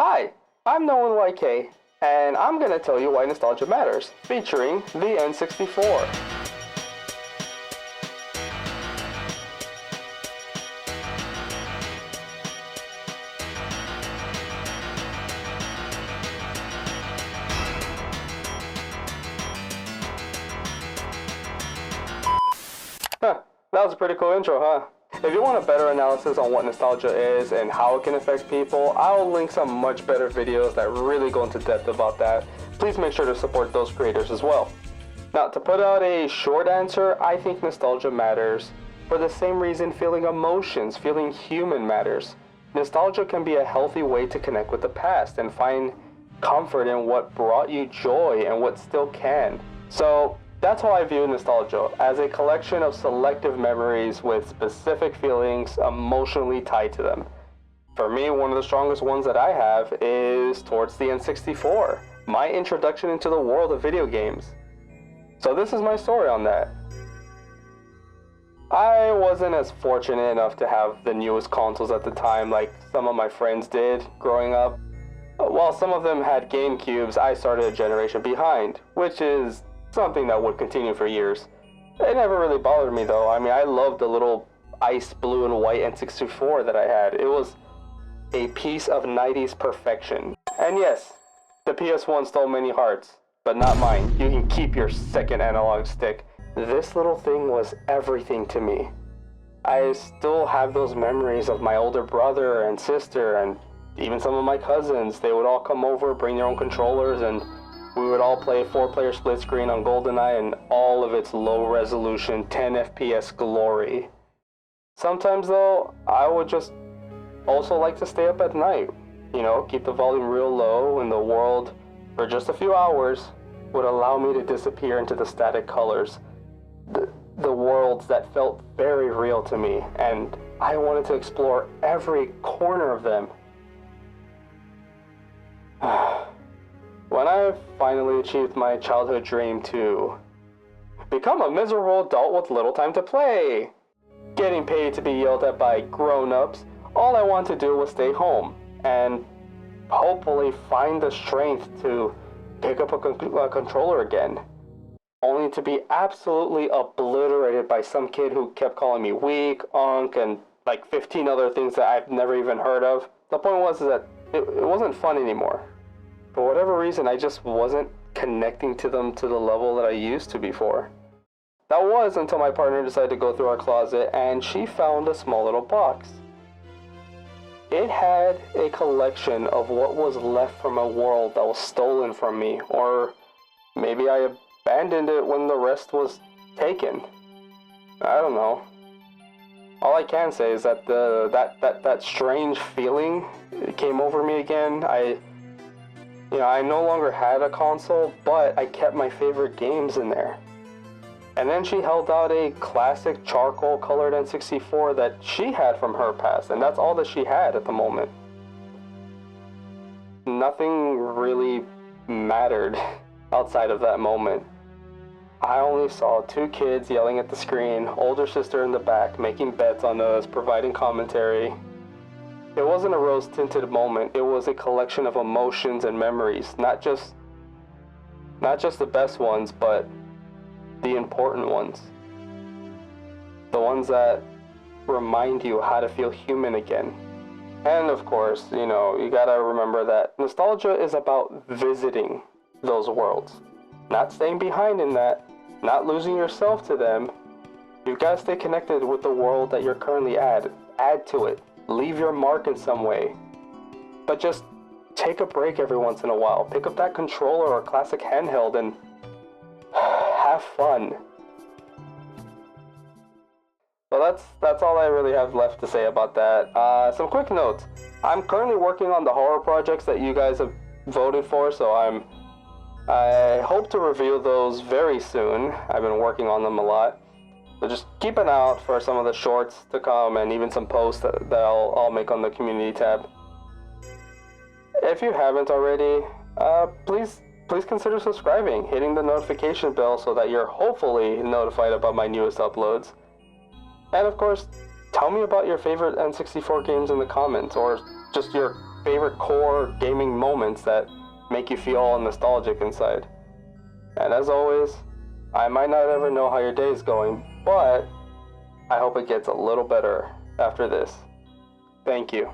Hi, I'm Nolan YK, and I'm going to tell you why nostalgia matters, featuring the N64. Huh, that was a pretty cool intro, huh? If you want a better analysis on what nostalgia is and how it can affect people, I'll link some much better videos that really go into depth about that. Please make sure to support those creators as well. Now, to put out a short answer, I think nostalgia matters for the same reason feeling emotions, feeling human matters. Nostalgia can be a healthy way to connect with the past and find comfort in what brought you joy and what still can. So, that's how I view nostalgia, as a collection of selective memories with specific feelings emotionally tied to them. For me, one of the strongest ones that I have is towards the N64, my introduction into the world of video games. So this is my story on that. I wasn't as fortunate enough to have the newest consoles at the time like some of my friends did growing up. While some of them had GameCubes, I started a generation behind, which is something that would continue for years. It never really bothered me though. I mean, I loved the little ice blue and white N64 that I had. It was a piece of 90s perfection. And yes, the PS1 stole many hearts, but not mine. You can keep your second analog stick. This little thing was everything to me. I still have those memories of my older brother and sister and even some of my cousins. They would all come over, bring their own controllers, and we would all play a 4-player split screen on GoldenEye and all of its low-resolution 10 FPS glory. Sometimes though, I would just also like to stay up at night. You know, keep the volume real low, and the world, for just a few hours, would allow me to disappear into the static colors. The worlds that felt very real to me, and I wanted to explore every corner of them. When I finally achieved my childhood dream to become a miserable adult with little time to play, getting paid to be yelled at by grown-ups, all I wanted to do was stay home and hopefully find the strength to pick up a controller again, only to be absolutely obliterated by some kid who kept calling me weak, unk, and like 15 other things that I've never even heard of. The point was that it wasn't fun anymore. For whatever reason, I just wasn't connecting to them to the level that I used to before. That was until my partner decided to go through our closet and she found a small little box. It had a collection of what was left from a world that was stolen from me, or maybe I abandoned it when the rest was taken. I don't know. All I can say is that that strange feeling came over me again. I no longer had a console, but I kept my favorite games in there. And then she held out a classic charcoal colored N64 that she had from her past, and that's all that she had at the moment. Nothing really mattered outside of that moment. I only saw two kids yelling at the screen, older sister in the back, making bets on us, providing commentary. It wasn't a rose-tinted moment, it was a collection of emotions and memories, not just the best ones, but the important ones. The ones that remind you how to feel human again. And of course, you gotta remember that nostalgia is about visiting those worlds. Not staying behind in that, not losing yourself to them. You gotta stay connected with the world that you're currently at. Add to it. Leave your mark in some way. But just take a break every once in a while. Pick up that controller or classic handheld and have fun. Well, that's all I really have left to say about that. Some quick notes. I'm currently working on the horror projects that you guys have voted for, so I hope to reveal those very soon. I've been working on them a lot. So just keep an eye out for some of the shorts to come and even some posts that I'll make on the community tab. If you haven't already, please consider subscribing, hitting the notification bell so that you're hopefully notified about my newest uploads. And of course, tell me about your favorite N64 games in the comments, or just your favorite core gaming moments that make you feel all nostalgic inside. And as always, I might not ever know how your day is going, but I hope it gets a little better after this. Thank you.